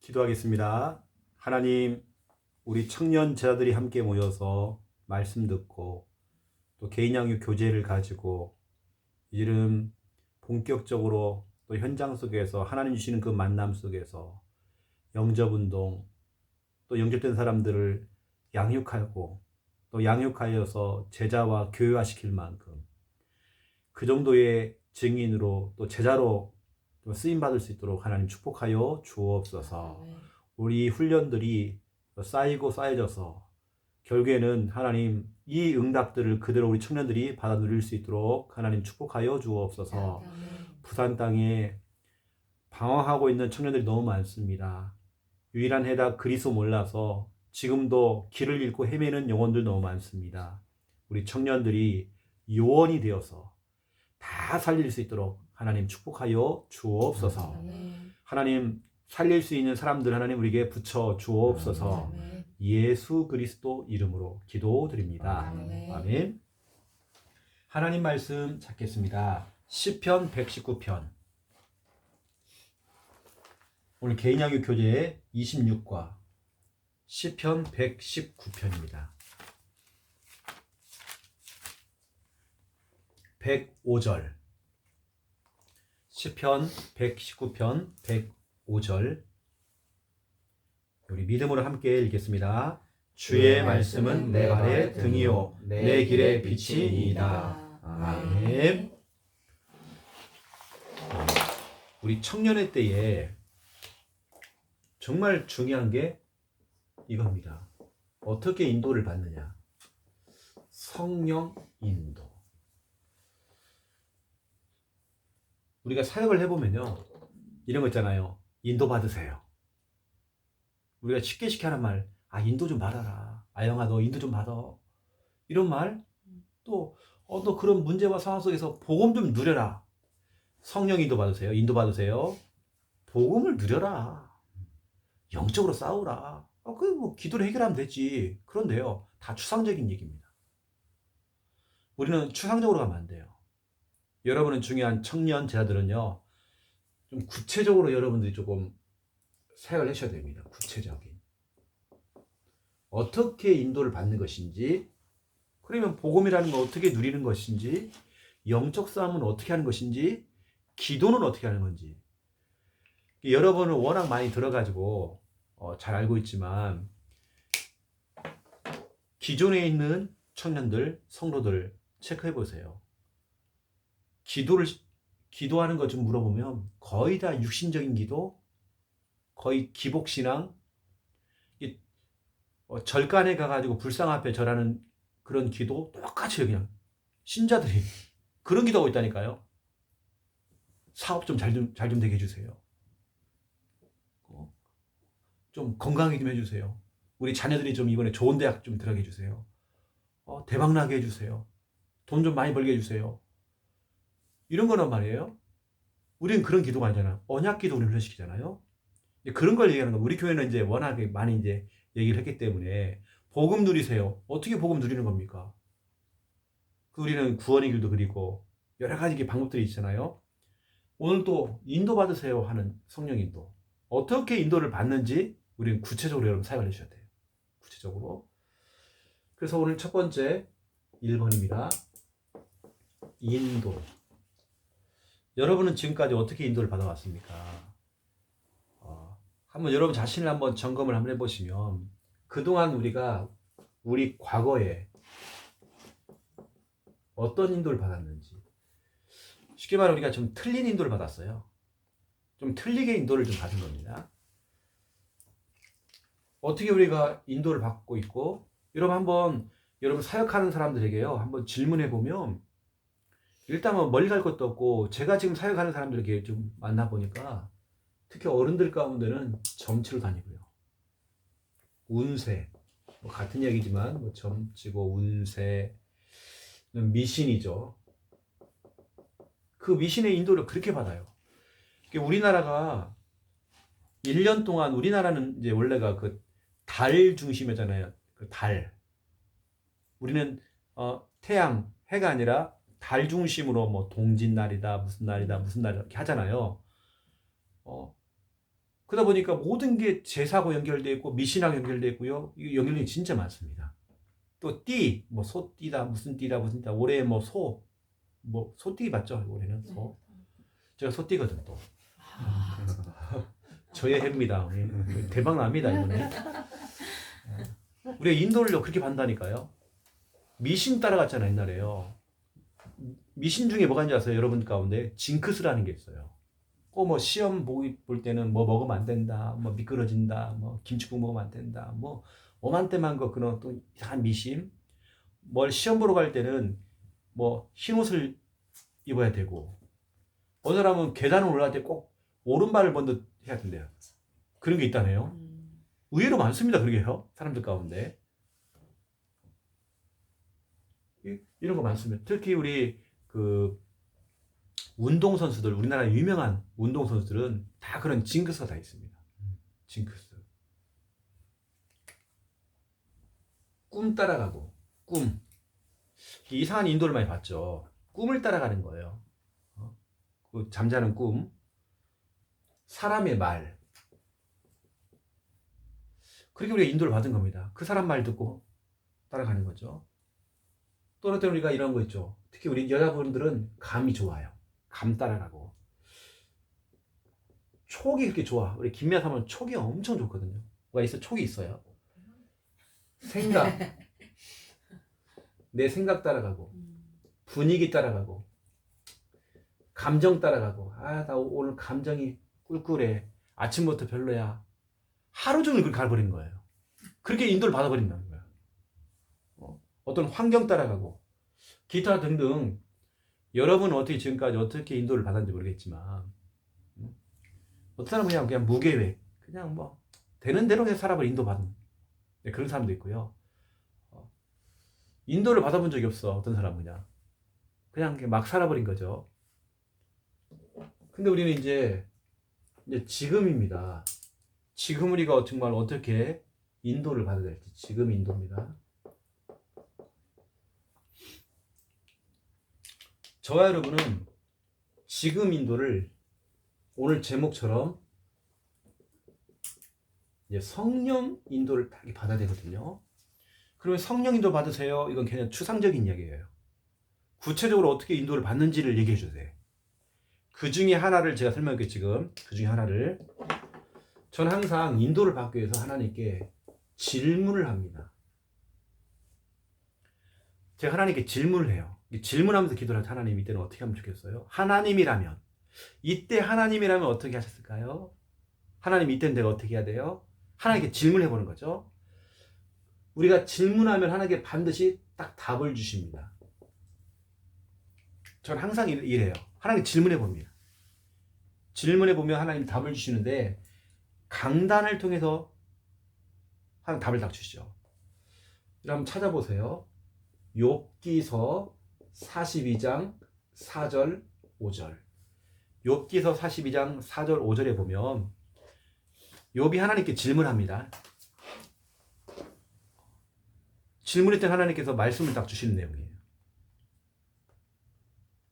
기도하겠습니다. 하나님, 우리 청년 제자들이 함께 모여서 말씀 듣고 또 개인 양육 교제를 가지고 이름 본격적으로 또 현장 속에서 하나님 주시는 그 만남 속에서 영접운동 또 영접된 사람들을 양육하고 또 양육하여서 제자와 교회화시킬 만큼 그 정도의 증인으로 또 제자로 또 쓰임받을 수 있도록 하나님 축복하여 주옵소서. 우리 훈련들이 쌓이고 쌓여져서 결국에는 하나님 이 응답들을 그대로 우리 청년들이 받아 누릴 수 있도록 하나님 축복하여 주옵소서. 부산 땅에 방황하고 있는 청년들이 너무 많습니다. 유일한 해답 그리스도 몰라서 지금도 길을 잃고 헤매는 영혼들 너무 많습니다. 우리 청년들이 요원이 되어서 다 살릴 수 있도록 하나님 축복하여 주옵소서. 하나님 살릴 수 있는 사람들 하나님 우리에게 붙여 주옵소서. 예수 그리스도 이름으로 기도드립니다. 아멘. 하나님 말씀 찾겠습니다. 시편 119편. 오늘 개인 양육 교재의 26과 시편 119편입니다. 105절. 시편 119편 105절. 우리 믿음으로 함께 읽겠습니다. 주의 말씀은 내 발의 등이요 내 길의 빛이니이다. 아멘. 우리 청년의 때에 정말 중요한 게 이겁니다. 어떻게 인도를 받느냐? 성령 인도. 우리가 사역을 해보면요, 이런 거 있잖아요. 인도 받으세요. 우리가 쉽게 하는 말, 인도 좀 받아라. 아영아, 너 인도 좀 받아. 이런 말, 또, 너 그런 문제와 상황 속에서 복음 좀 누려라. 성령 인도 받으세요. 인도 받으세요. 복음을 누려라. 영적으로 싸우라. 뭐 기도를 해결하면 되지. 그런데요, 다 추상적인 얘기입니다. 우리는 추상적으로 가면 안 돼요. 여러분은 중요한 청년 제자들은요, 좀 구체적으로 여러분들이 조금 사역을 하셔야 됩니다. 구체적인. 어떻게 인도를 받는 것인지, 그러면 복음이라는 건 어떻게 누리는 것인지, 영적 싸움은 어떻게 하는 것인지, 기도는 어떻게 하는 건지. 여러분은 워낙 많이 들어가지고 잘 알고 있지만 기존에 있는 청년들, 성도들 체크해 보세요. 기도하는 것 좀 물어보면 거의 다 육신적인 기도, 거의 기복신앙, 절간에 가가지고 불상 앞에 절하는 그런 기도 똑같이 그냥 신자들이 그런 기도하고 있다니까요. 사업 좀 잘 좀 되게 해주세요. 좀 건강하게 좀 해주세요. 우리 자녀들이 좀 이번에 좋은 대학 좀 들어가게 해주세요. 대박 나게 해주세요. 돈 좀 많이 벌게 해주세요. 이런 거란 말이에요. 우리는 그런 기도가 아니잖아. 언약 기도 우리를 훈련시키잖아요. 그런 걸 얘기하는 거예요. 우리 교회는 이제 워낙에 많이 이제 얘기를 했기 때문에 복음 누리세요. 어떻게 복음 누리는 겁니까? 우리는 구원의 길도 그리고 여러 가지 방법들이 있잖아요. 오늘 또 인도 받으세요 하는 성령 인도. 어떻게 인도를 받는지 우리는 구체적으로 여러분 사역을 해주셔야 돼요. 구체적으로. 그래서 오늘 첫 번째 1번입니다. 인도. 여러분은 지금까지 어떻게 인도를 받아왔습니까? 한번 여러분 자신을 한번 점검을 한번 해보시면 그동안 우리 과거에 어떤 인도를 받았는지, 쉽게 말해 우리가 좀 틀린 인도를 받았어요. 좀 틀리게 인도를 좀 받은 겁니다. 어떻게 우리가 인도를 받고 있고, 여러분 사역하는 사람들에게요, 한번 질문해 보면, 일단 뭐 멀리 갈 것도 없고, 제가 지금 사역하는 사람들에게 좀 만나보니까, 특히 어른들 가운데는 점치러 다니고요. 운세, 뭐 같은 얘기지만, 뭐 점치고 운세, 미신이죠. 그 미신의 인도를 그렇게 받아요. 우리나라가 1년 동안, 우리나라는 이제 원래가 그 달 중심이잖아요. 그 달. 우리는 태양, 해가 아니라 달 중심으로 뭐 동짓날이다, 무슨 날이다, 무슨 날이다 이렇게 하잖아요. 그러다 보니까 모든 게 제사하고 연결되어 있고 미신하고 연결되어 있고요. 이 연결이 진짜 많습니다. 또 띠, 뭐 소띠다, 무슨 띠다, 무슨 띠다. 올해 뭐 소, 뭐 소띠 맞죠? 올해는 소. 제가 소띠거든 또. 저의 해입니다. 대박 납니다 이번에. 우리가 인도를요 그렇게 반다니까요. 미신 따라갔잖아 옛날에요. 미신 중에 뭐가 있는지 아세요? 여러분 가운데 징크스라는 게 있어요. 꼭 뭐 시험 볼 때는 뭐 먹으면 안 된다, 뭐 미끄러진다, 뭐 김치국 먹으면 안 된다, 뭐 오만때만 거 그런 또 이상한 미신. 뭘 시험 보러 갈 때는 뭐 흰 옷을 입어야 되고, 어느 사람은 계단을 올라갈 때 꼭 오른발을 먼저 해야 된대요. 그런 게 있다네요. 의외로 많습니다. 그러게요. 사람들 가운데. 이런 거 많습니다. 특히 우리 그 운동선수들, 우리나라 유명한 운동선수들은 다 그런 징크스가 다 있습니다. 징크스. 꿈 따라가고, 꿈. 이상한 인도를 많이 봤죠. 꿈을 따라가는 거예요. 그 잠자는 꿈. 사람의 말. 그렇게 우리가 인도를 받은 겁니다. 그 사람 말 듣고 따라가는 거죠. 또 어떤 우리가 이런 거 있죠. 특히 우리 여자분들은 감이 좋아요. 감 따라가고. 촉이 그렇게 좋아. 우리 김미아 사람은 촉이 엄청 좋거든요. 뭐가 있어? 촉이 있어요. 생각. 내 생각 따라가고. 분위기 따라가고. 감정 따라가고. 아, 나 오늘 감정이 꿀꿀해. 아침부터 별로야. 하루 종일 그렇게 가버리는 거예요. 그렇게 인도를 받아버린다는 거예요. 어떤 환경 따라가고. 기타 등등. 여러분은 어떻게 지금까지 어떻게 인도를 받았는지 모르겠지만, 어떤 사람은 그냥 무계획, 그냥 뭐 되는 대로 그냥 살아버린 인도받은 그런 사람도 있고요. 인도를 받아본 적이 없어. 어떤 사람은 그냥 막 살아버린 거죠. 근데 우리는 이제 지금입니다. 지금 우리가 정말 어떻게 인도를 받아야 될지, 지금 인도입니다. 저와 여러분은 지금 인도를 오늘 제목처럼 이제 성령 인도를 받아야 되거든요. 그러면 성령 인도 받으세요. 이건 그냥 추상적인 이야기예요. 구체적으로 어떻게 인도를 받는지를 얘기해 주세요. 그 중에 하나를 제가 설명할게요. 지금 그 중에 하나를 저는 항상 인도를 받기 위해서 하나님께 질문을 합니다. 제가 하나님께 질문을 해요. 질문하면서 기도를 할 때 하나님 이때는 어떻게 하면 좋겠어요? 하나님이라면 이때 하나님이라면 어떻게 하셨을까요? 하나님 이때는 내가 어떻게 해야 돼요? 하나님께 질문해 보는 거죠. 우리가 질문하면 하나님께 반드시 딱 답을 주십니다. 저는 항상 이래요. 하나님께 질문해 봅니다. 질문해 보면 하나님 답을 주시는데 강단을 통해서 하나님 답을 딱 주시죠. 한번 찾아보세요. 욥기서 42장 4절 5절. 욥기서 42장 4절 5절에 보면 욥이 하나님께 질문합니다. 질문할 때 하나님께서 말씀을 딱 주시는 내용이에요.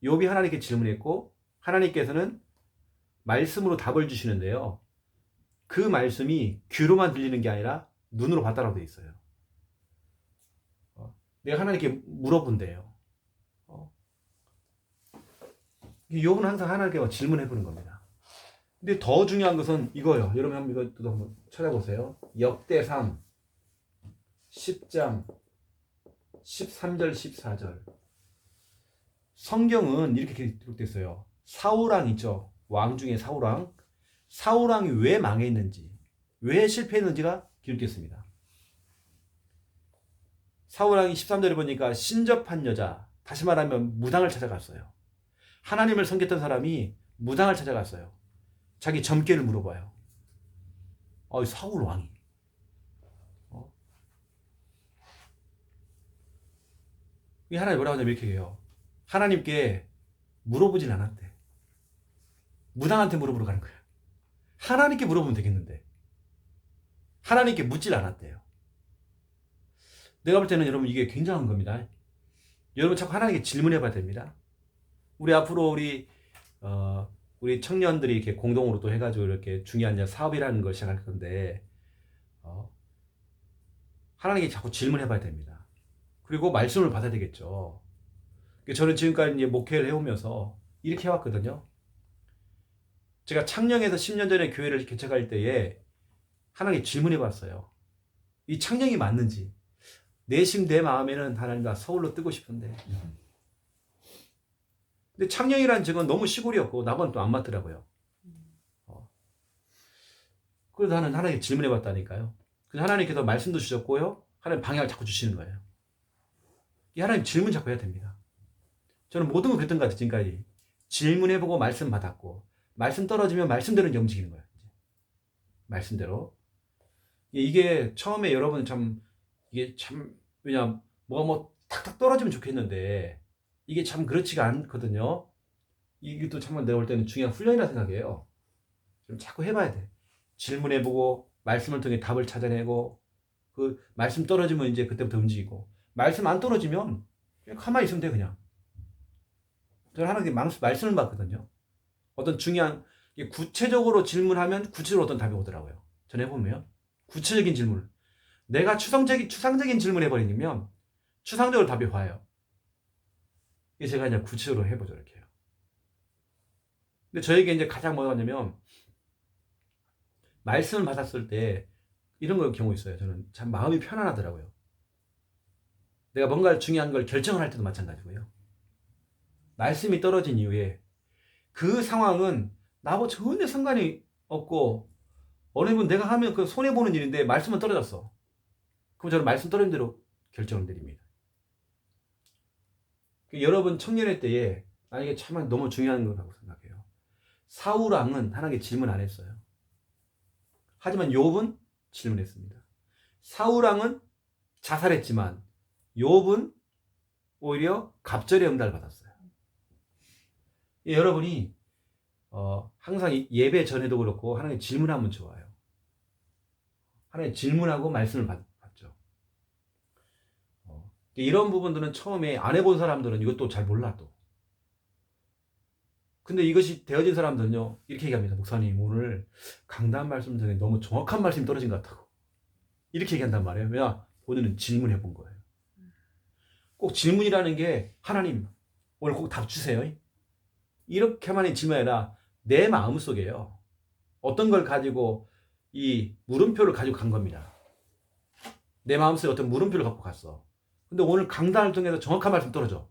욥이 하나님께 질문했고 하나님께서는 말씀으로 답을 주시는데요. 그 말씀이 귀로만 들리는 게 아니라 눈으로 봤다라고 되어 있어요. 내가 하나님께 물어본대요. 욥은 항상 하나님께 질문해보는 겁니다. 근데 더 중요한 것은 이거예요. 여러분 한번 이것도 한번 찾아보세요. 역대상 10장 13절 14절. 성경은 이렇게 기록되어 있어요. 사울왕 있죠. 왕 중에 사울왕. 사울왕이 왜 망했는지, 왜 실패했는지가 기록되어 있습니다. 사울왕이 13절에 보니까 신접한 여자, 다시 말하면 무당을 찾아갔어요. 하나님을 섬겼던 사람이 무당을 찾아갔어요. 자기 점괘를 물어봐요. 사울왕이. 하나님 뭐라고 하냐면 이렇게 해요. 하나님께 물어보진 않았대. 무당한테 물어보러 가는 거예요. 하나님께 물어보면 되겠는데 하나님께 묻질 않았대요. 내가 볼 때는 여러분 이게 굉장한 겁니다. 여러분 자꾸 하나님께 질문해 봐야 됩니다. 우리 앞으로 우리 우리 청년들이 이렇게 공동으로 또 해가지고 이렇게 중요한 이제 사업이라는 걸 시작할 건데, 하나님께 자꾸 질문해봐야 됩니다. 그리고 말씀을 받아야 되겠죠. 저는 지금까지 이제 목회를 해오면서 이렇게 해왔거든요. 제가 창녕에서 10년 전에 교회를 개척할 때에 하나님께 질문해봤어요. 이 창녕이 맞는지. 내심 내 마음에는 하나님과 서울로 뜨고 싶은데. 근데 창녕이라는 지역은 너무 시골이었고 나하고는 또 안 맞더라고요. 그래서 나는 하나님께 질문해봤다니까요. 그래서 하나님께서 말씀도 주셨고요. 하나님 방향을 자꾸 주시는 거예요. 이 하나님 질문 자꾸 해야 됩니다. 저는 모든 걸 그랬던 것 같아요. 지금까지. 질문해보고 말씀 받았고 말씀 떨어지면 말씀대로 움직이는 거예요. 말씀대로. 이게 처음에 여러분 참 이게 참 왜냐 뭐가 탁탁 떨어지면 좋겠는데 이게 참 그렇지가 않거든요. 이게 또 정말 내가 볼 때는 중요한 훈련이라 생각해요. 좀 자꾸 해봐야 돼. 질문해보고 말씀을 통해 답을 찾아내고 그 말씀 떨어지면 이제 그때부터 움직이고 말씀 안 떨어지면 그냥 가만히 있으면 돼 그냥. 저는 하나님께 말씀을 받거든요. 어떤 중요한 구체적으로 질문하면 구체적으로 어떤 답이 오더라고요. 전 해보면 구체적인 질문. 내가 추상적인 질문 해버리면 추상적으로 답이 와요. 이게 제가 이제 구체적으로 해보죠 이렇게 해요. 근데 저에게 이제 가장 뭐가 왔냐면 말씀을 받았을 때 이런 경우 있어요. 저는 참 마음이 편안하더라고요. 내가 뭔가 중요한 걸 결정을 할 때도 마찬가지고요. 말씀이 떨어진 이후에 그 상황은 나하고 전혀 상관이 없고 어느 분 내가 하면 그 손해보는 일인데 말씀은 떨어졌어. 그럼 저는 말씀 떨어진 대로 결정을 내립니다. 여러분 청년의 때에 이게 참 너무 중요한 거라고 생각해요. 사울 왕은 하나님께 질문 안 했어요. 하지만 욥은 질문했습니다. 사울 왕은 자살했지만 욥은 오히려 갑절의 응답을 받았어요. 여러분이 항상 예배 전에도 그렇고 하나님 질문하면 좋아요. 하나님 질문하고 말씀을 받죠. 이런 부분들은 처음에 안 해본 사람들은 이것도 잘 몰라도. 근데 이것이 되어진 사람들은요 이렇게 얘기합니다. 목사님 오늘 강단 말씀 중에 너무 정확한 말씀이 떨어진 것 같다고 이렇게 얘기한단 말이에요. 왜냐? 본인은 질문해 본 거예요. 꼭 질문이라는 게 하나님 오늘 꼭 답 주세요 이렇게만의 질문이 아니라 내 마음속에요 어떤 걸 가지고 이 물음표를 가지고 간 겁니다. 내 마음속에 어떤 물음표를 갖고 갔어. 근데 오늘 강단을 통해서 정확한 말씀 떨어져.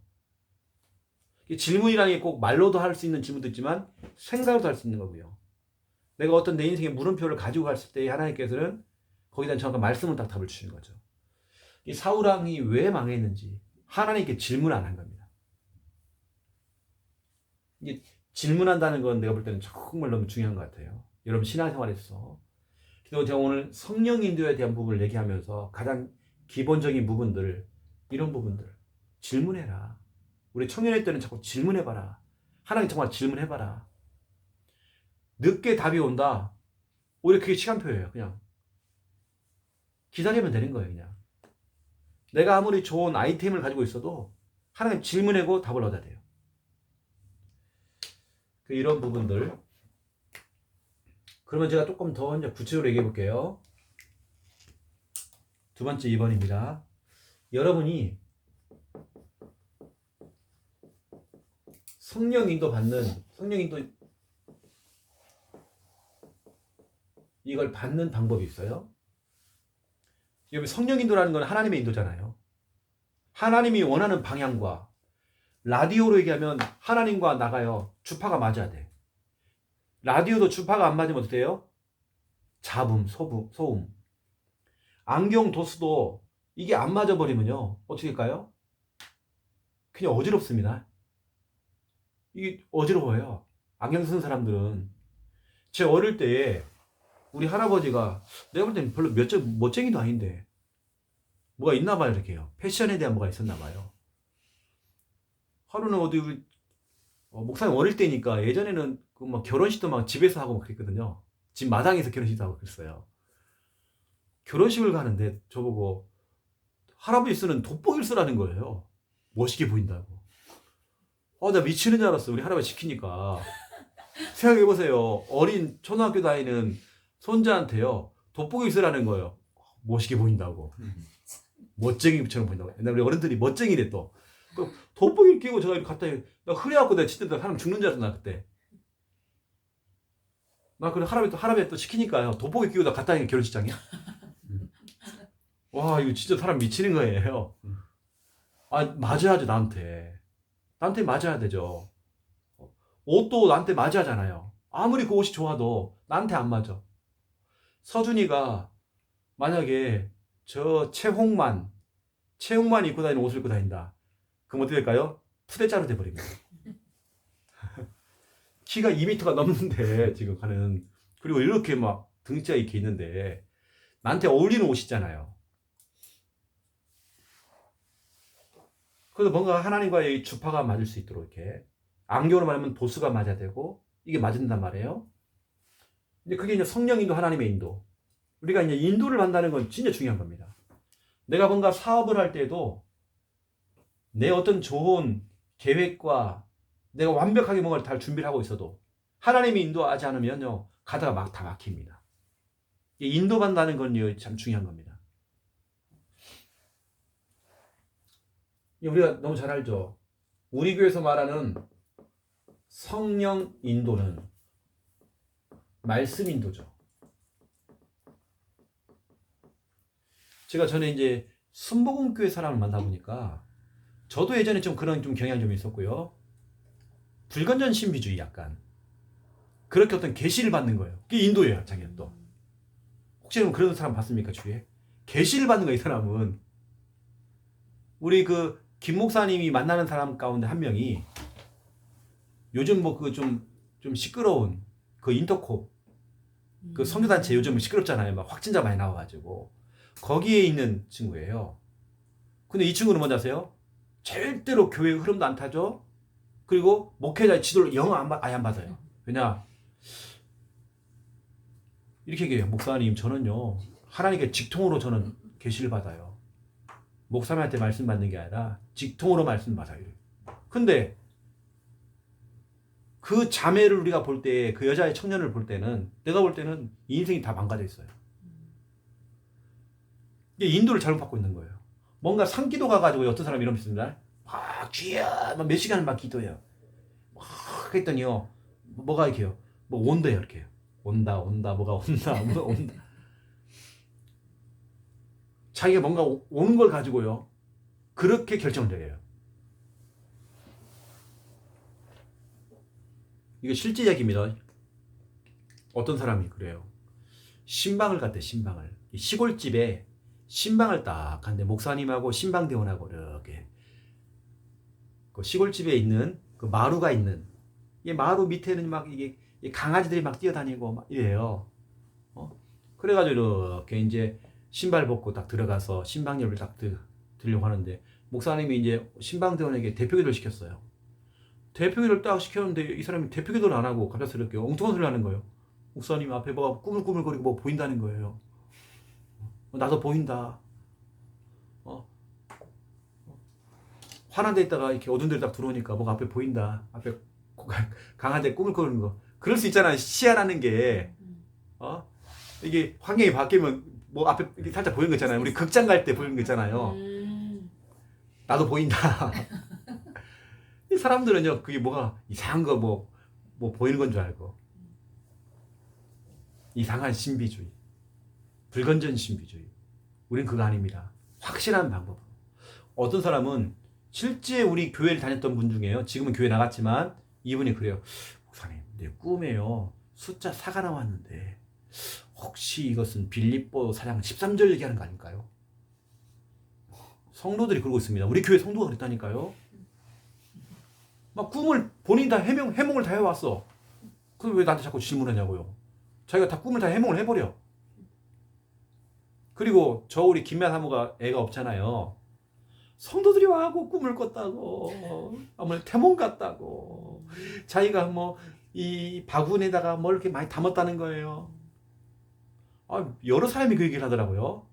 질문이라는 게 꼭 말로도 할 수 있는 질문도 있지만 생각으로도 할 수 있는 거고요. 내가 어떤 내 인생의 물음표를 가지고 갔을 때 하나님께서는 거기에 대한 정확한 말씀을 딱 답을 주시는 거죠. 이 사울왕이 왜 망했는지 하나님께 질문 안 한 겁니다. 이게 질문한다는 건 내가 볼 때는 정말 너무 중요한 것 같아요. 여러분 신앙생활에서. 그래서 제가 오늘 성령 인도에 대한 부분을 얘기하면서 가장 기본적인 부분들 이런 부분들 질문해라. 우리 청년의 때는 자꾸 질문해봐라. 하나님 정말 질문해봐라. 늦게 답이 온다. 오히려 그게 시간표예요. 그냥 기다리면 되는 거예요. 그냥 내가 아무리 좋은 아이템을 가지고 있어도 하나님 질문하고 답을 얻어야 돼요. 이런 부분들. 그러면 제가 조금 더 이제 구체적으로 얘기해 볼게요. 두 번째 2번입니다. 여러분이 성령 인도 이걸 받는 방법이 있어요. 여기 성령 인도라는 건 하나님의 인도잖아요. 하나님이 원하는 방향과 라디오로 얘기하면 하나님과 나가요. 주파가 맞아야 돼. 라디오도 주파가 안 맞으면 어떻게 돼요? 잡음, 소음. 안경 도수도 이게 안 맞아버리면요. 어떻게 할까요? 그냥 어지럽습니다. 이게 어지러워요. 안경 쓰는 사람들은. 제 어릴 때에 우리 할아버지가 내가 볼 때는 별로 멋쟁이도 아닌데 뭐가 있나 봐요. 이렇게요. 패션에 대한 뭐가 있었나 봐요. 하루는 어디 우리 목사님 어릴 때니까 예전에는 그 막 결혼식도 막 집에서 하고 막 그랬거든요. 집 마당에서 결혼식도 하고 그랬어요. 결혼식을 가는데 저보고 할아버지 쓰는 돋보기를 쓰라는 거예요. 멋있게 보인다고. 나 미치는 줄 알았어. 우리 할아버지 시키니까. 생각해보세요. 어린 초등학교 다니는 손자한테요. 돋보기 쓰라는 거예요. 멋있게 보인다고. 멋쟁이처럼 보인다고. 옛날에 우리 어른들이 멋쟁이래 또. 그 돋보기를 끼고 제가 이렇게 갔다 나 흐려갖고 내가 진짜 사람 죽는 줄 알았어 나 그때. 나 그래 할아버지 또 시키니까요. 돋보기 끼고 나 갔다 다니는 결혼식장이야. 와 이거 진짜 사람 미치는 거예요. 아 맞아야죠 나한테. 나한테 맞아야 되죠. 옷도 나한테 맞아야 하잖아요. 아무리 그 옷이 좋아도 나한테 안 맞아. 서준이가 만약에 저 채홍만 입고 다니는 옷을 입고 다닌다. 그럼 어떻게 될까요? 푸대자루 돼버립니다. 키가 2m가 넘는데 지금 가는 그리고 이렇게 막 등치가 이렇게 있는데 나한테 어울리는 옷이잖아요. 그래서 뭔가 하나님과의 주파가 맞을 수 있도록 이렇게 안경으로 말하면 도수가 맞아야 되고 이게 맞는단 말이에요. 근데 그게 이제 성령 인도, 하나님의 인도. 우리가 이제 인도를 받는다는 건 진짜 중요한 겁니다. 내가 뭔가 사업을 할 때도 내 어떤 좋은 계획과 내가 완벽하게 뭔가를 다 준비를 하고 있어도 하나님이 인도하지 않으면요 가다가 막 다 막힙니다. 인도받는다는 건 참 중요한 겁니다. 우리가 너무 잘 알죠. 우리 교회에서 말하는 성령 인도는 말씀 인도죠. 제가 전에 이제 순복음교회 사람을 만나보니까 저도 예전에 좀 그런 좀 경향이 좀 있었고요. 불건전 신비주의 약간 그렇게 어떤 계시를 받는 거예요. 그게 인도예요, 자기는 또. 혹시 그런 사람 봤습니까, 주위에? 계시를 받는 거예요, 이 사람은. 우리 그 김 목사님이 만나는 사람 가운데 한 명이 요즘 뭐 그 좀 시끄러운 그 인터코 그 선교단체 요즘 시끄럽잖아요. 막 확진자 많이 나와가지고 거기에 있는 친구예요. 근데 이 친구는 뭔지 아세요? 절대로 교회 흐름도 안 타죠. 그리고 목회자의 지도를 아예 안 받아요. 왜냐? 이렇게 얘기해요. 목사님 저는요 하나님께 직통으로 저는 계시를 받아요. 목사님한테 말씀 받는 게 아니라 직통으로 말씀 받아요. 근데 그 자매를 우리가 볼 때, 그 여자의 청년을 볼 때는 내가 볼 때는 이 인생이 다 망가져 있어요. 이게 인도를 잘못 받고 있는 거예요. 뭔가 산기도 가가지고 어떤 사람이 이러면서 막 주여 몇 시간을 막 기도해요. 막 했더니요 뭐가 이렇게요 뭐 온대요 이렇게 온다 뭐가 온다 자기가 뭔가 오는 걸 가지고요 그렇게 결정을 내려요. 이거 실제 이야기입니다. 어떤 사람이 그래요. 신방을 갔대. 신방을 시골집에 신방을 딱 갔는데 목사님하고 신방대원하고 이렇게 그 시골집에 있는 그 마루가 있는 이 마루 밑에는 막 이게 강아지들이 막 뛰어다니고 막 이래요. 그래가지고 이렇게 이제 신발 벗고 딱 들어가서 신방열을 딱 들려고 하는데 목사님이 이제 신방대원에게 대표기도를 시켰어요. 대표기도를 딱 시켰는데 이 사람이 대표기도를 안 하고 갑작스럽게 엉뚱한 소리를 하는 거예요. 목사님 앞에 뭐가 꾸물꾸물거리고 뭐 보인다는 거예요. 나도 보인다. 환한 데 있다가 이렇게 어두운 데로 딱 들어오니까 뭐가 앞에 보인다. 앞에 강한데 꾸물거리는 거. 그럴 수 있잖아요. 시야라는 게 이게 환경이 바뀌면 뭐 앞에 이렇게 살짝 보이는 거 있잖아요. 우리 극장 갈 때 보이는 거 있잖아요. 나도 보인다. 이 사람들은요 그게 뭐가 이상한 거 뭐 보이는 건 줄 알고 이상한 신비주의, 불건전 신비주의. 우린 그거 아닙니다. 확실한 방법. 어떤 사람은 실제 우리 교회를 다녔던 분 중에요. 지금은 교회 나갔지만 이분이 그래요. 목사님, 내 꿈에요. 숫자 4가 나왔는데 혹시 이것은 빌립보 4장 13절 얘기하는 거 아닐까요? 성도들이 그러고 있습니다. 우리 교회 성도가 그랬다니까요. 막 꿈을 본인이 다 해몽을 다 해왔어. 그럼 왜 나한테 자꾸 질문하냐고요. 자기가 다 꿈을 다 해몽을 해버려. 그리고 저 우리 김야 사모가 애가 없잖아요. 성도들이 와고 꿈을 꿨다고, 뭐 태몽 같다고, 자기가 뭐 이 바구니에다가 뭘 이렇게 많이 담았다는 거예요. 여러 사람이 그 얘기를 하더라고요.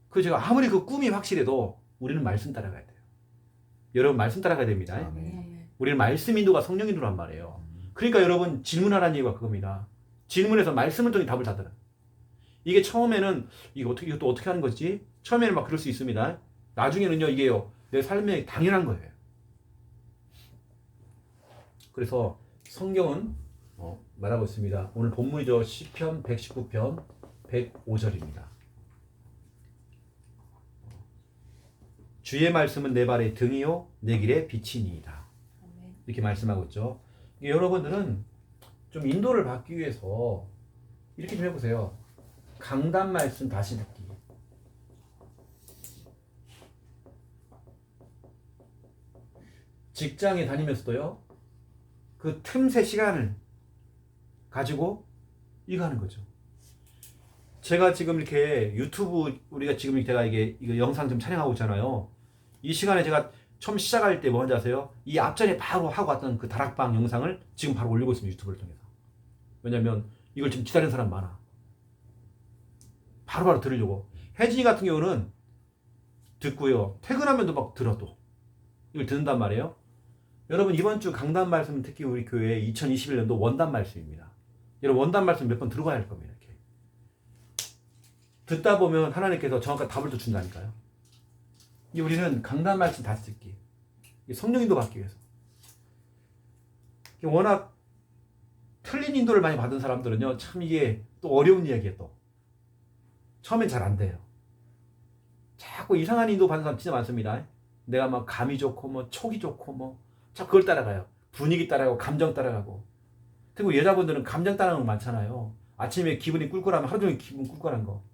그 제가 아무리 그 꿈이 확실해도 우리는 말씀 따라가야 돼요. 여러분 말씀 따라가야 됩니다. 우리는 말씀 인도가 성령 인도란 말이에요. 그러니까 여러분 질문하라는 얘기가 그겁니다. 질문해서 말씀을 통해 답을 찾아라. 이게 처음에는 이것도 어떻게 하는 거지? 처음에는 막 그럴 수 있습니다. 나중에는요 이게요 내 삶에 당연한 거예요. 그래서 성경은 말하고 있습니다. 오늘 본문이죠. 시편 119편 105절입니다. 주의 말씀은 내 발의 등이요 내 길의 빛이니이다. 이렇게 말씀하고 있죠. 여러분들은 좀 인도를 받기 위해서 이렇게 좀 해보세요. 강단 말씀 다시 듣기. 직장에 다니면서도요. 그 틈새 시간을 가지고 이거 하는 거죠. 제가 지금 이렇게 유튜브 우리가 지금 제가 이거 영상 좀 촬영하고 있잖아요. 이 시간에 제가 처음 시작할 때 뭐 하는지 아세요? 이 앞전에 바로 하고 왔던 그 다락방 영상을 지금 바로 올리고 있습니다. 유튜브를 통해서. 왜냐면 이걸 지금 기다리는 사람 많아. 바로바로 들으려고. 혜진이 같은 경우는 듣고요. 퇴근하면도 막 들어도. 이걸 듣는단 말이에요. 여러분 이번 주 강단 말씀 특히 우리 교회 2021년도 원단 말씀입니다. 여러분 원단 말씀 몇 번 들어가야 할 겁니다. 이렇게. 듣다 보면 하나님께서 정확한 답을 또 준다니까요. 우리는 강단 말씀 다시 듣기. 성령 인도 받기 위해서. 워낙 틀린 인도를 많이 받은 사람들은요. 참 이게 또 어려운 이야기예요. 또. 처음엔 잘 안 돼요. 자꾸 이상한 인도 받는 사람 진짜 많습니다. 내가 막 감이 좋고 뭐 촉이 좋고 뭐 자꾸 그걸 따라가요. 분위기 따라가고 감정 따라가고. 그리고 여자분들은 감정 따라가는 거 많잖아요. 아침에 기분이 꿀꿀하면 하루 종일 기분 꿀꿀한 거.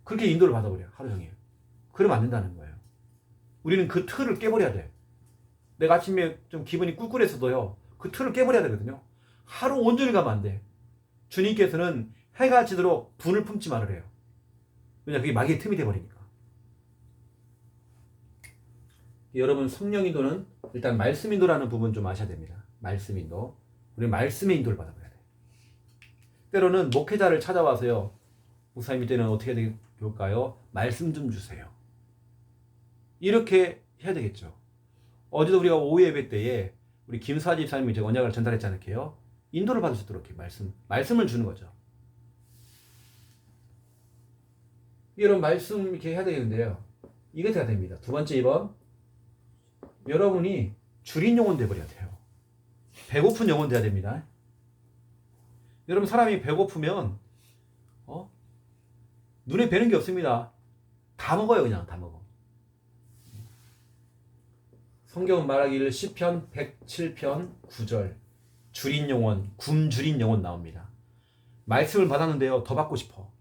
그렇게 인도를 받아버려요. 하루 종일. 그러면 안 된다는 거예요. 우리는 그 틀을 깨버려야 돼. 내가 아침에 좀 기분이 꿀꿀했어도요. 그 틀을 깨버려야 되거든요. 하루 온종일 가면 안 돼. 주님께서는 해가 지도록 분을 품지 말으래요. 왜냐 그게 마귀의 틈이 돼버리니까. 여러분 성령 인도는 일단 말씀 인도라는 부분 좀 아셔야 됩니다. 말씀 인도. 우리는 말씀의 인도를 받아봐야 돼. 때로는 목회자를 찾아와서요. 목사님 이때는 어떻게 될까요? 말씀 좀 주세요. 이렇게 해야 되겠죠. 어제도 우리가 오후 예배 때에 우리 김수아 집사님이 제가 언약을 전달했지 않을게요? 인도를 받을 수 있도록 말씀을 주는 거죠. 여러분 말씀 이렇게 해야 되겠는데요. 이게 돼야 됩니다. 두 번째 2번. 여러분이 줄인 영혼 돼버려야 돼요. 배고픈 영혼 돼야 됩니다. 여러분 사람이 배고프면 눈에 뵈는 게 없습니다. 다 먹어요. 그냥 다 먹어. 성경은 말하기를 시편 107편 9절 줄인 영혼, 굶주린 영혼 나옵니다. 말씀을 받았는데요. 더 받고 싶어.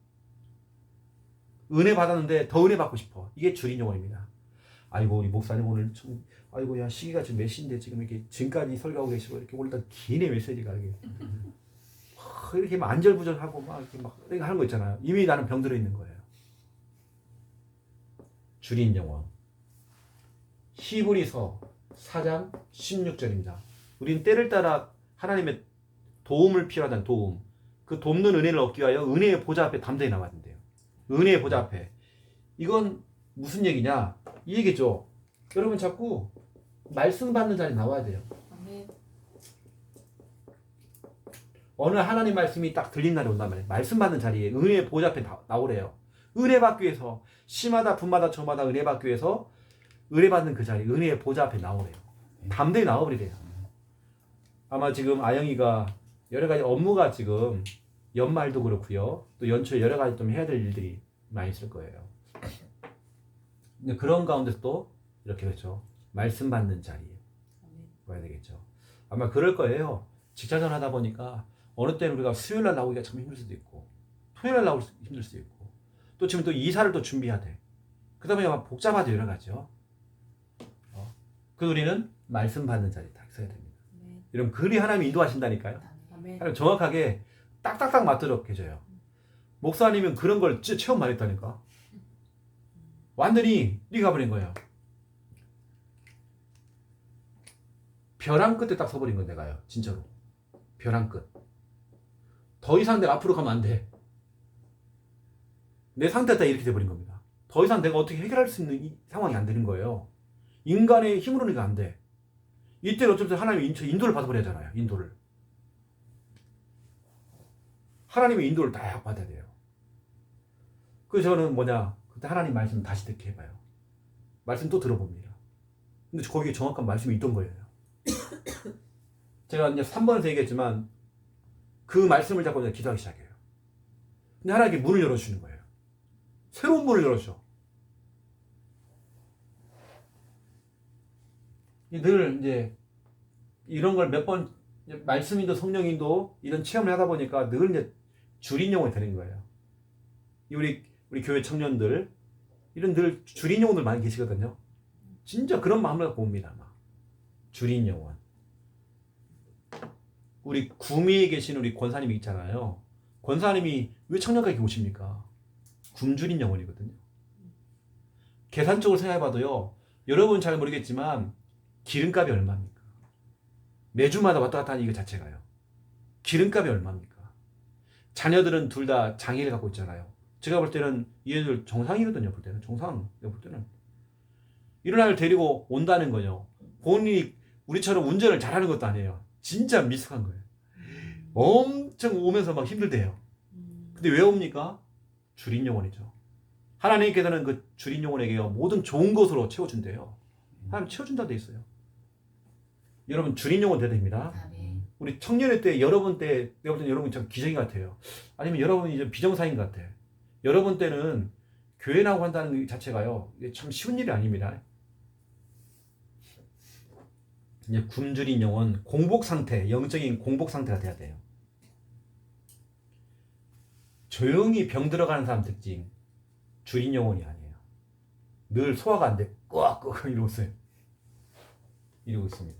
은혜 받았는데 더 은혜 받고 싶어. 이게 줄인 영혼입니다. 아이고 우리 목사님 오늘 좀 아이고 야 시기가 지금 몇 시인데 지금 이렇게 지금까지 설교하고 계시고 이렇게 오늘따라 기네 메시지가 이렇게 막 안절부절하고 막 이렇게 하는 거 있잖아요. 이미 나는 병들어 있는 거예요. 줄인 영혼. 히브리서 4장 16절입니다. 우리는 때를 따라 하나님의 도움을 필요하다는 도움. 그 돕는 은혜를 얻기 위하여 은혜의 보좌 앞에 담대히 나와야 된대요. 은혜의 보좌 앞에. 이건 무슨 얘기냐? 이 얘기죠. 여러분 자꾸 말씀 받는 자리에 나와야 돼요. 어느 하나님 말씀이 딱 들린 날이 온단 말이에요. 말씀 받는 자리에 은혜의 보좌 앞에 나오래요. 은혜 받기 위해서 시마다 분마다 저마다 은혜 받기 위해서 은혜 받는 그 자리 은혜의 보좌 앞에 나오래요. 담대히 나와버리래요. 아마 지금 아영이가 여러 가지 업무가 지금 연말도 그렇고요. 또 연초에 여러 가지 좀 해야 될 일들이 많이 있을 거예요. 근데 그런 가운데서 또 이렇게 그렇죠. 말씀 받는 자리에 와야 되겠죠. 아마 그럴 거예요. 직장생활 하다 보니까 어느 때는 우리가 수요일 날 나오기가 참 힘들 수도 있고 토요일 날 나오기 힘들 수도 있고 또 지금 또 이사를 또 준비해야 돼. 그러다 보니 막 복잡하죠. 여러 가지요. 그 우리는 말씀 받는 자리에 딱 서야 됩니다. 여러분 그리 하나님이 인도하신다니까요. 하나님 정확하게 딱딱딱 맞도록 해줘요. 목사님은 그런 걸 체험 많이 했다니까. 완전히 리 가버린 거예요. 벼랑 끝에 딱 서버린 건 내가요. 진짜로. 벼랑 끝. 더 이상 내가 앞으로 가면 안 돼. 내 상태가 이렇게 돼버린 겁니다. 더 이상 내가 어떻게 해결할 수 있는 이 상황이 안 되는 거예요. 인간의 힘으로는 이거 안 돼. 이때는 어쩌면 하나님이 인도를 받아버려야 하잖아요. 인도를. 하나님의 인도를 딱 받아야 돼요. 그래서 저는 그때 하나님 말씀 다시 듣게 해봐요. 말씀 또 들어봅니다. 근데 거기에 정확한 말씀이 있던 거예요. 제가 이제 3번에서 얘기했지만 그 말씀을 잡고 이제 기도하기 시작해요. 근데 하나님께 문을 열어주시는 거예요. 새로운 문을 열어줘. 늘 이제 이런 걸 몇 번 말씀인도 성령인도 이런 체험을 하다 보니까 늘 이제 주린 영혼이 되는 거예요. 우리 교회 청년들 이런 늘 주린 영혼들 많이 계시거든요. 진짜 그런 마음을 갖고 옵니다. 막. 주린 영혼. 우리 구미에 계신 우리 권사님이 있잖아요. 권사님이 왜 청년까지 오십니까? 굶주린 영혼이거든요. 계산적으로 생각해봐도요. 여러분 잘 모르겠지만 기름값이 얼마입니까? 매주마다 왔다 갔다 하는 이거 자체가요. 기름값이 얼마입니까? 자녀들은 둘 다 장애를 갖고 있잖아요. 제가 볼 때는 얘들 정상이거든요. 볼 때는 정상. 내가 볼 때는 이런 아이를 데리고 온다는 거요. 본인이 우리처럼 운전을 잘하는 것도 아니에요. 진짜 미숙한 거예요. 엄청 오면서 막 힘들대요. 근데 왜 옵니까? 주린 영혼이죠. 하나님께서는 그 주린 영혼에게요 모든 좋은 것으로 채워준대요. 하나님 채워준다 돼 있어요. 여러분 주린 영혼 돼야 됩니다. 우리 청년회 때 여러분 때 내가 볼 때는 여러분 참 기적인 것 같아요. 아니면 여러분이 이제 비정상인 것 같아. 여러분 때는 교회 나오고 한다는 것 자체가요 이게 참 쉬운 일이 아닙니다. 이제 굶주린 영혼, 공복 상태, 영적인 공복 상태가 돼야 돼요. 조용히 병 들어가는 사람 특징, 주린 영혼이 아니에요. 늘 소화가 안 돼. 꽉꽉 이러고 있어요. 이러고 있습니다.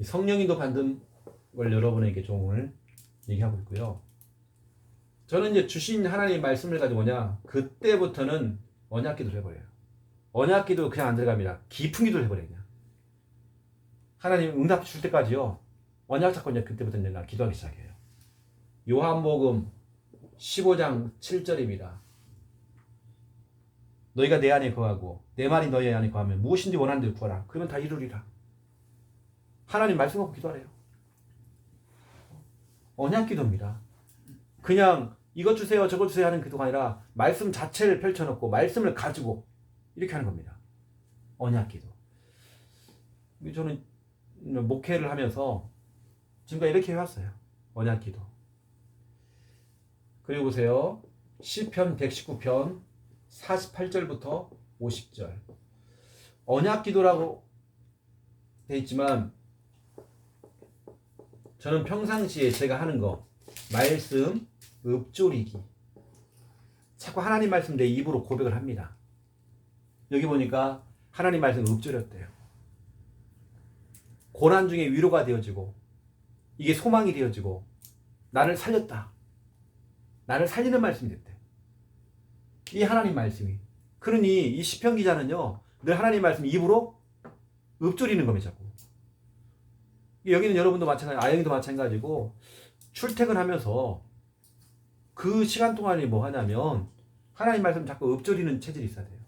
성령인도 받는 걸 여러분에게 좀 오늘 얘기하고 있고요. 저는 이제 주신 하나님의 말씀을 가지고 그때부터는 언약 기도를 해버려요. 언약 기도 그냥 안 들어갑니다. 깊은 기도를 해버려요. 그냥. 하나님 응답 줄 때까지요. 언약 잡고 이제 그때부터 이제 나 기도하기 시작해요. 요한복음 15장 7절입니다. 너희가 내 안에 거하고 내 말이 너희 안에 거하면 무엇인지 원하는 대로 구하라. 그러면 다 이루리라. 하나님 말씀 갖고 기도하래요. 언약 기도입니다. 그냥 이것 주세요 저것 주세요 하는 기도가 아니라 말씀 자체를 펼쳐놓고 말씀을 가지고 이렇게 하는 겁니다. 언약 기도. 저는 목회를 하면서 지금까지 이렇게 해왔어요. 언약 기도. 그리고 보세요. 시편 119편 48절부터 50절. 언약 기도라고 돼 있지만 저는 평상시에 제가 하는 거 말씀 읊조리기. 자꾸 하나님 말씀 내 입으로 고백을 합니다. 여기 보니까 하나님 말씀 읊조렸대요. 고난 중에 위로가 되어지고 이게 소망이 되어지고 나를 살렸다. 나를 살리는 말씀이 됐대. 이 하나님 말씀이. 그러니 이 시편 기자는요 늘 하나님 말씀 입으로 읊조리는 겁니다. 자꾸. 여기는 여러분도 마찬가지, 아영이도 마찬가지고 출퇴근하면서 그 시간 동안이 뭐 하냐면 하나님 말씀 자꾸 읊조리는 체질이 있어야 돼요.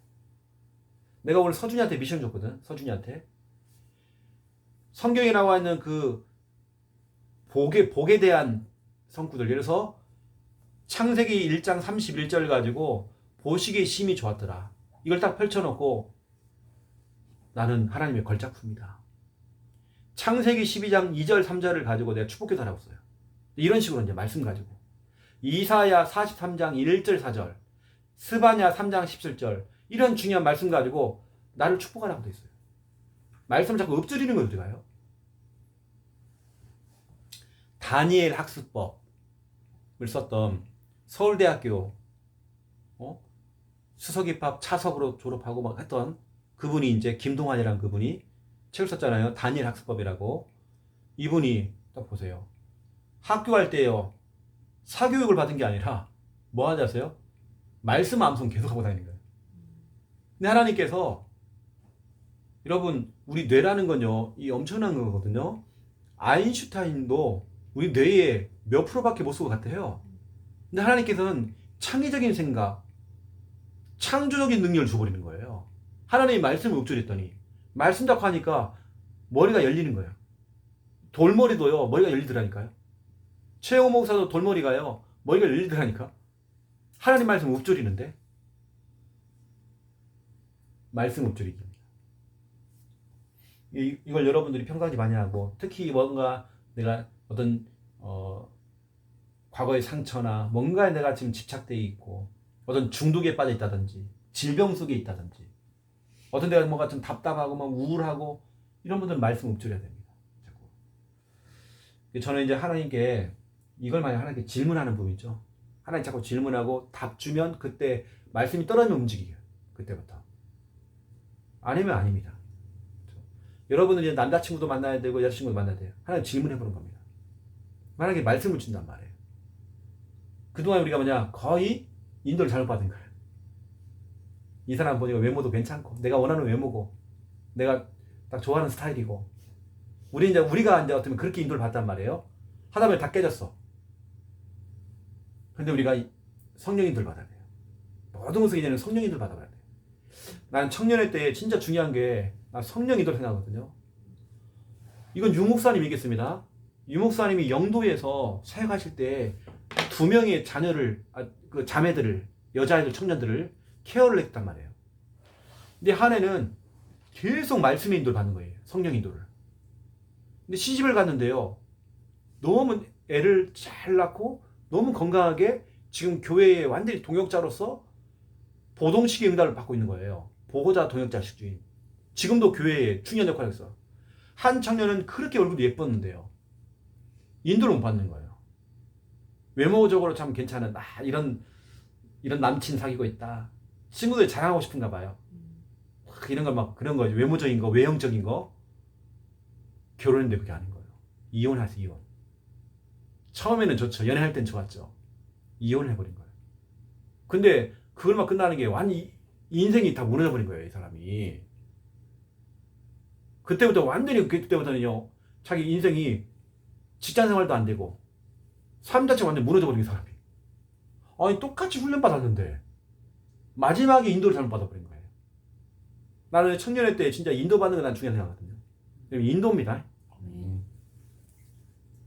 내가 오늘 서준이한테 미션 줬거든. 서준이한테 성경에 나와 있는 그 복에 대한 성구들, 예를 들어서 창세기 1장 31절 가지고 보시기에 심히 좋았더라. 이걸 딱 펼쳐놓고 나는 하나님의 걸작품이다. 창세기 12장 2절 3절을 가지고 내가 축복기도 하라고 써요. 이런 식으로 이제 말씀 가지고 이사야 43장 1절 4절 스바냐 3장 17절 이런 중요한 말씀 가지고 나를 축복하라고 돼 있어요. 말씀 자꾸 읊조리는 거 어디 가요? 다니엘 학습법을 썼던 서울대학교 수석입학 차석으로 졸업하고 막 했던 그분이 이제 김동환이라는 그분이 책을 썼잖아요. 다니엘 학습법이라고. 이분이 딱 보세요. 학교 갈 때요 사교육을 받은 게 아니라 뭐 하는지 아세요? 말씀 암송 계속 하고 다니는 거예요. 근데 하나님께서 여러분 우리 뇌라는 건요 이 엄청난 거거든요. 아인슈타인도 우리 뇌에 몇 프로밖에 못 쓰고 같아요. 근데 하나님께서는 창의적인 생각, 창조적인 능력을 줘버리는 거예요. 하나님이 말씀을 읊조렸더니 말씀 잡고 하니까 머리가 열리는 거예요. 돌머리도요, 머리가 열리더라니까요. 최영호 목사도 돌머리가요, 머리가 열리더라니까. 하나님 말씀 읊조리는데. 말씀 읊조리기입니다. 이걸 여러분들이 평상시 많이 하고, 특히 뭔가 내가 어떤 과거의 상처나 뭔가에 내가 지금 집착되어 있고, 어떤 중독에 빠져 있다든지 질병 속에 있다든지, 어떤 데가 뭔가 좀 답답하고 막 우울하고, 이런 분들은 말씀 읊조려야 됩니다. 자꾸. 저는 이제 하나님께 이걸 만약 하나님께 질문하는 부분이죠. 하나님 자꾸 질문하고 답 주면 그때 말씀이 떨어지면 움직이게요. 그때부터. 아니면 아닙니다. 여러분은 이제 남자친구도 만나야 되고 여자친구도 만나야 돼요. 하나님 질문해보는 겁니다. 만약에 말씀을 준단 말이에요. 그동안 우리가 뭐냐, 거의 인도를 잘못 받은 거예요. 이 사람 보니까 외모도 괜찮고, 내가 원하는 외모고, 내가 딱 좋아하는 스타일이고, 우리가 이제 어쩌면 그렇게 인도를 받단 말이에요. 하다 보면 다 깨졌어. 근데 우리가 성령 인도를 받아야 돼요. 모든 것을 이제는 성령 인도를 받아봐야 돼요. 나는 청년회 때 진짜 중요한 게, 나 성령 인도를 생각하거든요. 이건 유 목사님이겠습니다. 유 목사님이 영도에서 사역하실 때 2명의 자녀를, 그 자매들을, 여자아이들, 청년들을 케어를 했단 말이에요. 근데 한 해는 계속 말씀의 인도를 받는 거예요. 성령 인도를. 근데 시집을 갔는데요, 너무 애를 잘 낳고 너무 건강하게 지금 교회의 완전히 동역자로서 보동식의 응답을 받고 있는 거예요. 보호자 동역자 식주인. 지금도 교회에 중요한 역할을 했어. 한 청년은 그렇게 얼굴이 예뻤는데요, 인도를 못 받는 거예요. 외모적으로 참 괜찮은, 이런 남친 사귀고 있다, 친구들이 자랑하고 싶은가 봐요. 이런 걸 막, 그런 거죠. 외모적인 거, 외형적인 거. 결혼했는데 그게 아닌 거예요. 이혼하세요, 이혼. 처음에는 좋죠. 연애할 땐 좋았죠. 이혼을 해버린 거예요. 근데 그걸만 끝나는 게 완전히 인생이 다 무너져버린 거예요, 이 사람이. 그때부터는요, 자기 인생이 직장 생활도 안 되고, 삶 자체가 완전 무너져버린 사람이. 아니, 똑같이 훈련받았는데, 마지막에 인도를 잘못 받아버린 거예요. 나는 청년회 때 진짜 인도받는 게 난 중요하다고 생각하거든요. 인도입니다.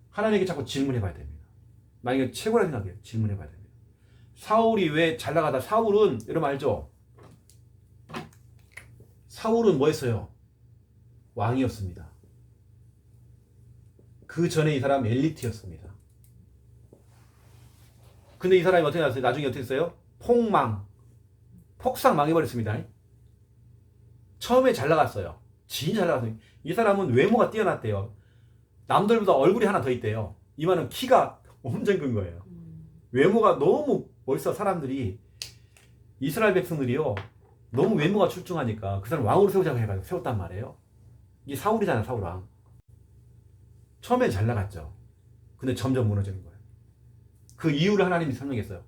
하나님께 자꾸 질문해봐야 됩니다. 만약에 최고라 생각해요. 질문해봐야 됩니다. 사울이 왜 잘 나가다, 사울은, 여러분 알죠? 사울은 뭐 했어요? 왕이었습니다. 그 전에 이 사람 엘리트였습니다. 근데 이 사람이 어떻게 나왔어요? 나중에 어떻게 했어요? 폭삭 망해버렸습니다. 처음에 잘 나갔어요. 진짜 잘 나갔어요. 이 사람은 외모가 뛰어났대요. 남들보다 얼굴이 하나 더 있대요. 이만은 키가 엄청 큰 거예요. 외모가 너무 벌써 사람들이, 이스라엘 백성들이요, 너무 외모가 출중하니까 그 사람 왕으로 세우자고 해가지고 세웠단 말이에요. 이게 사울이잖아요, 사울 왕. 처음엔 잘 나갔죠. 근데 점점 무너지는 거예요. 그 이유를 하나님이 설명했어요.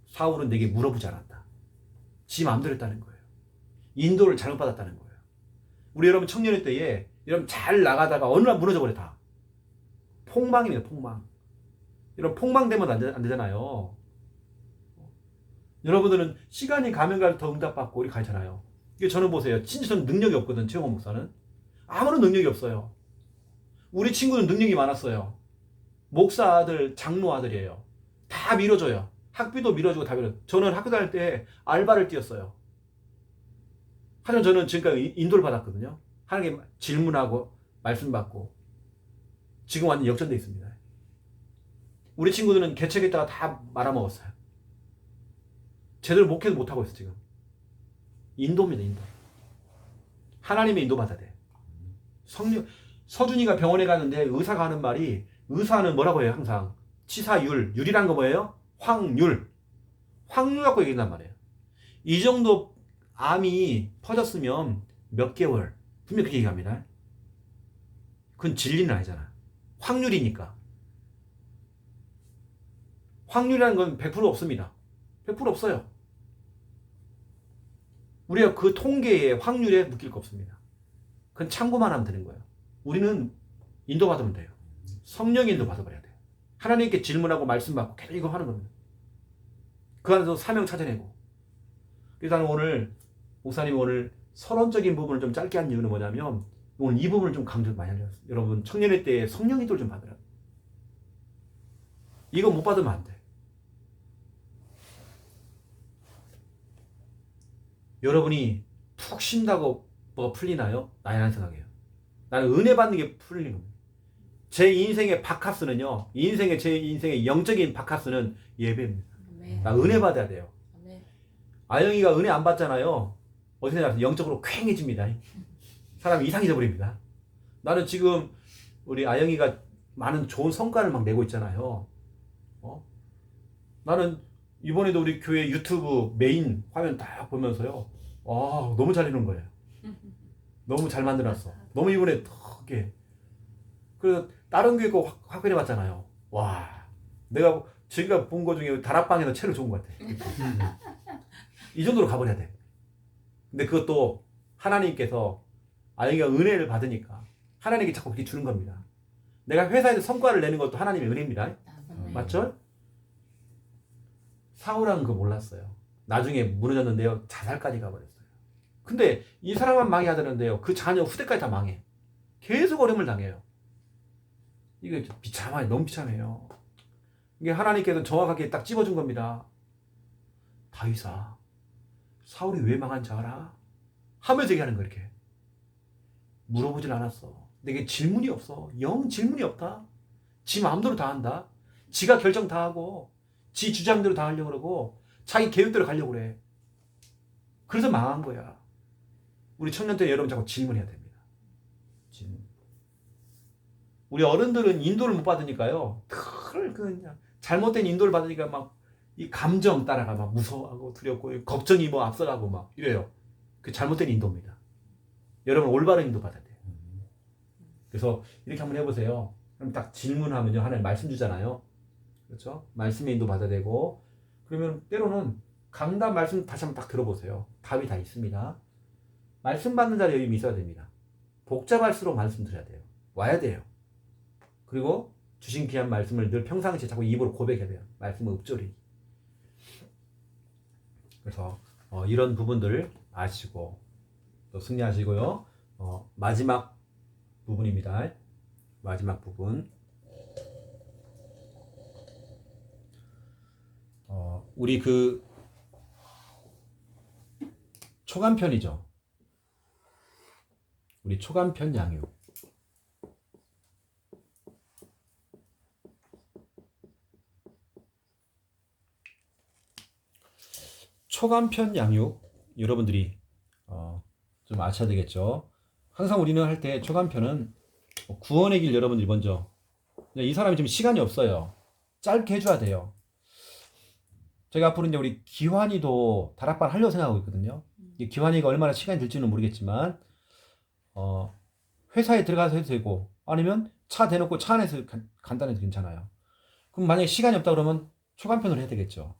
사울은 내게 물어보지 않았다. 지 마음대로 했다는 거예요. 인도를 잘못 받았다는 거예요. 우리 여러분 청년회 때에 여러분 잘 나가다가 어느 날 무너져 버려 다. 폭망입니다, 폭망. 이런 폭망되면 안 되잖아요. 여러분들은 시간이 가면 갈수록 더 응답받고 우리 가잖아요. 이게 저는 보세요. 진짜 저는 능력이 없거든, 최영호 목사는. 아무런 능력이 없어요. 우리 친구는 능력이 많았어요. 목사 아들, 장로 아들이에요. 다 밀어줘요. 학비도 밀어주고 다 밀어줘요. 저는 학교 다닐 때 알바를 뛰었어요. 하지만 저는 지금까지 인도를 받았거든요. 하나님께 질문하고 말씀 받고. 지금 완전 역전돼 있습니다. 우리 친구들은 개척했다가 다 말아먹었어요. 제대로 목회도 못하고 있어 지금. 인도입니다, 인도. 하나님의 인도 받아야 돼. 서준이가 병원에 가는데 의사가 하는 말이, 의사는 뭐라고 해요 항상? 치사율, 율이란 거 뭐예요? 확률 갖고 얘기한단 말이에요. 이 정도 암이 퍼졌으면 몇 개월, 분명히 그렇게 얘기합니다. 그건 진리는 아니잖아. 확률이니까. 확률이라는 건 100% 없습니다. 100% 없어요. 우리가 그 통계에, 확률에 묶일 거 없습니다. 그건 참고만 하면 되는 거예요. 우리는 인도받으면 돼요. 성령의 인도 받아버려야 돼요. 하나님께 질문하고 말씀 받고 계속 이거 하는 겁니다. 그 안에서 사명 찾아내고. 그래서 나는 오늘 목사님이 오늘 서론적인 부분을 좀 짧게 한 이유는 뭐냐면, 오늘 이 부분을 좀 강조 많이 하려고 했어요. 여러분 청년의 때에 성령 인도를 좀 받으라. 이거 못 받으면 안 돼. 여러분이 푹 쉰다고 뭐가 풀리나요? 나는 생각해요. 나는 은혜 받는 게 풀리는 겁니다. 제 인생의 바카스는요. 제 인생의 영적인 바카스는 예배입니다. 아멘. 나 은혜 받아야 돼요. 아멘. 아영이가 은혜 안 받잖아요. 어디서 나서 영적으로 퀭해집니다. 사람이 이상해져 버립니다. 나는 지금 우리 아영이가 많은 좋은 성과를 막 내고 있잖아요. 나는 이번에도 우리 교회 유튜브 메인 화면 딱 보면서요. 와, 너무 잘 되는 거예요. 너무 잘 만들었어. 너무 이번에 되게. 그래서 다른 교회 거 확인해 봤잖아요. 와, 내가 제가 본 거 중에 다락방에서 제일 좋은 것 같아. 이 정도로 가버려야 돼. 근데 그것도 하나님께서 아영이가 은혜를 받으니까 하나님께 자꾸 그렇게 주는 겁니다. 내가 회사에서 성과를 내는 것도 하나님의 은혜입니다. 아멘. 맞죠? 사울은 그거 몰랐어요. 나중에 무너졌는데요. 자살까지 가버렸어요. 근데 이 사람만 망해야 되는데요. 그 자녀 후대까지 다 망해. 계속 어려움을 당해요. 이게 비참해요. 너무 비참해요. 이게 하나님께서 정확하게 딱 찝어준 겁니다. 다윗아, 사울이 왜 망한지 알아? 하면서 얘기하는 거 이렇게. 물어보질 않았어. 내게 질문이 없어. 영 질문이 없다. 지 마음대로 다 한다. 지가 결정 다 하고 지 주장대로 다 하려고 그러고 자기 계획대로 가려고 그래. 그래서 망한 거야. 우리 청년 때 여러분 자꾸 질문해야 됩니다. 질문. 우리 어른들은 인도를 못 받으니까요. 그냥 잘못된 인도를 받으니까 막 이 감정 따라가 막 무서워하고 두렵고 걱정이 뭐 앞서가고 막 이래요. 그 잘못된 인도입니다. 여러분 올바른 인도 받아야 돼요. 그래서 이렇게 한번 해보세요. 그럼 딱 질문하면요. 하나님 말씀 주잖아요. 그렇죠? 말씀의 인도 받아야 되고 그러면 때로는 강단 말씀 다시 한번 딱 들어보세요. 답이 다 있습니다. 말씀 받는 자리에 여유 있어야 됩니다. 복잡할수록 말씀 드려야 돼요. 와야 돼요. 그리고 주신 귀한 말씀을 늘 평상시에 자꾸 입으로 고백해야 돼요. 말씀은 읊조리. 그래서 이런 부분들 아시고 또 승리하시고요. 마지막 부분입니다. 마지막 부분. 우리 그 초간편이죠. 우리 초간편 양육. 초간편 양육 여러분들이 좀 아셔야 되겠죠. 항상 우리는 할 때 초간편은 구원의 길 여러분들이 먼저 이 사람이 좀 시간이 없어요. 짧게 해줘야 돼요. 제가 앞으로 이제 우리 기환이도 다락방 하려고 생각하고 있거든요. 이 기환이가 얼마나 시간이 들지는 모르겠지만 회사에 들어가서 해도 되고 아니면 차 대놓고 차 안에서 간단해도 괜찮아요. 그럼 만약에 시간이 없다 그러면 초간편을 해야 되겠죠.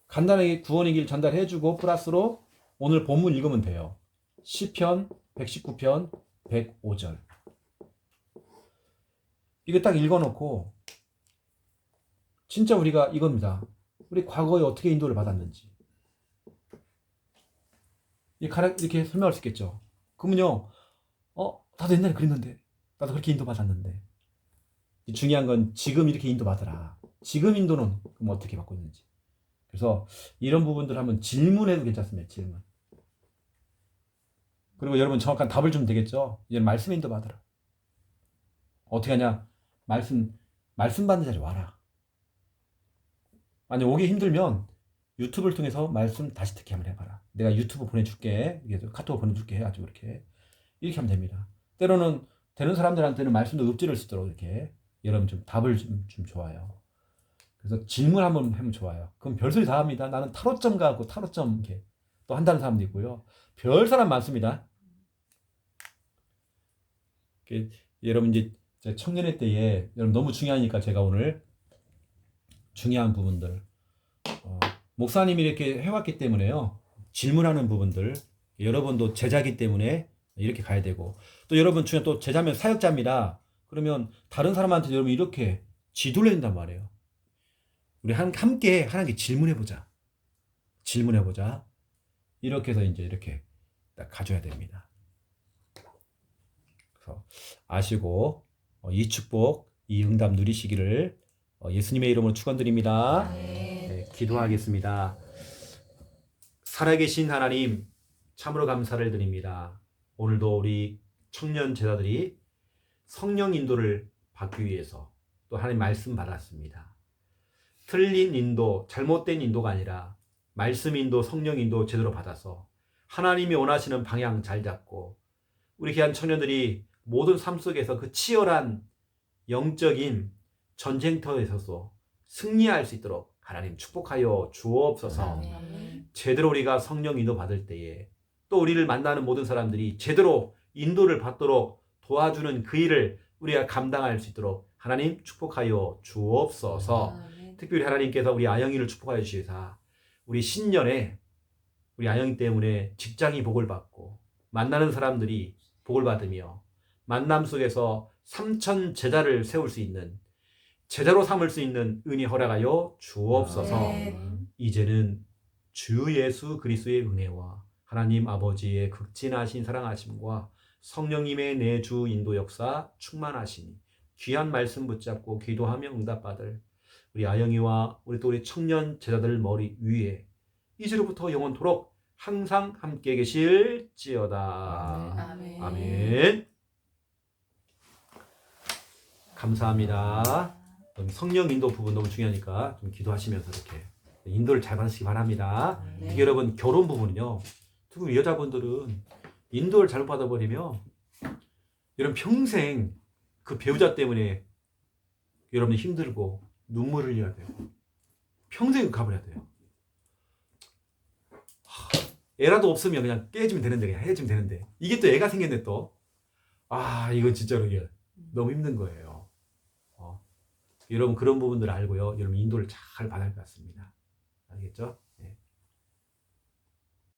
간단하게 구원의 길 전달해주고 플러스로 오늘 본문 읽으면 돼요. 시편 119편 105절. 이거 딱 읽어놓고 진짜 우리가 이겁니다. 우리 과거에 어떻게 인도를 받았는지 이렇게 설명할 수 있겠죠. 그러면요, 나도 옛날에 그랬는데, 나도 그렇게 인도 받았는데. 중요한 건 지금 이렇게 인도 받아라. 지금 인도는 그럼 어떻게 받고 있는지. 그래서 이런 부분들 한번 질문해도 괜찮습니다. 질문. 그리고 여러분 정확한 답을 주면 되겠죠. 이제 말씀 인도 받아라. 어떻게 하냐? 말씀 받는 자리에 와라. 아니 오기 힘들면 유튜브를 통해서 말씀 다시 듣기 한번 해봐라. 내가 유튜브 보내줄게. 카톡 보내줄게 해가지고 이렇게 하면 됩니다. 때로는 되는 사람들한테는 말씀도 읍지를 쓰도록 이렇게 여러분 좀 답을 좀 좋아요. 그래서 질문 한번 하면 좋아요. 그럼 별소리 다 합니다. 나는 타로점 가고 타로점 이렇게 또 한다는 사람도 있고요. 별 사람 많습니다. 여러분 이제 청년회 때에 여러분 너무 중요하니까 제가 오늘 중요한 부분들 목사님이 이렇게 해왔기 때문에요. 질문하는 부분들 여러분도 제자기 때문에 이렇게 가야 되고 또 여러분 중에 또 제자면 사역자입니다. 그러면 다른 사람한테 여러분 이렇게 지도를 해야 된단 말이에요. 우리 함께 하나님께 질문해보자. 이렇게 해서 이제 이렇게 딱 가져야 됩니다. 그래서 대해서 아시고 이 축복, 이 응답 누리시기를 예수님의 이름으로 축원드립니다. 네, 기도하겠습니다. 살아계신 하나님, 참으로 감사를 드립니다. 오늘도 우리 청년 제자들이 성령 인도를 받기 위해서 또 하나님 말씀 받았습니다. 틀린 인도, 잘못된 인도가 아니라 말씀 인도, 성령 인도 제대로 받아서 하나님이 원하시는 방향 잘 잡고 우리 귀한 청년들이 모든 삶 속에서 그 치열한 영적인 전쟁터에서도 승리할 수 있도록 하나님 축복하여 주옵소서. 제대로 우리가 성령 인도 받을 때에 또 우리를 만나는 모든 사람들이 제대로 인도를 받도록 도와주는 그 일을 우리가 감당할 수 있도록 하나님 축복하여 주옵소서. 특별히 하나님께서 우리 아영이를 축복하여 주시사 우리 신년에 우리 아영이 때문에 직장이 복을 받고 만나는 사람들이 복을 받으며 만남 속에서 3천 제자를 세울 수 있는 제자로 삼을 수 있는 은혜 허락하여 주옵소서. 이제는 주 예수 그리스도의 은혜와 하나님 아버지의 극진하신 사랑하심과 성령님의 내주 인도 역사 충만하시니 귀한 말씀 붙잡고 기도하며 응답받을 우리 아영이와 우리 또 우리 청년 제자들 머리 위에 이제로부터 영원토록 항상 함께 계실지어다. 아멘. 감사합니다. 성령 인도 부분 너무 중요하니까 좀 기도하시면서 이렇게 인도를 잘 받으시기 바랍니다. 특히 여러분 결혼 부분은요. 특히 여자분들은 인도를 잘못 받아버리면 여러분 평생 그 배우자 때문에 여러분이 힘들고 눈물을 흘려야 돼요. 평생 가버려야 돼요. 애라도 없으면 그냥 깨지면 되는데 그냥 헤어지면 되는데 이게 또 애가 생겼네 또. 이건 진짜로 이게 너무 힘든 거예요. 여러분 그런 부분들을 알고요. 여러분 인도를 잘 받아야 할 것 같습니다. 알겠죠?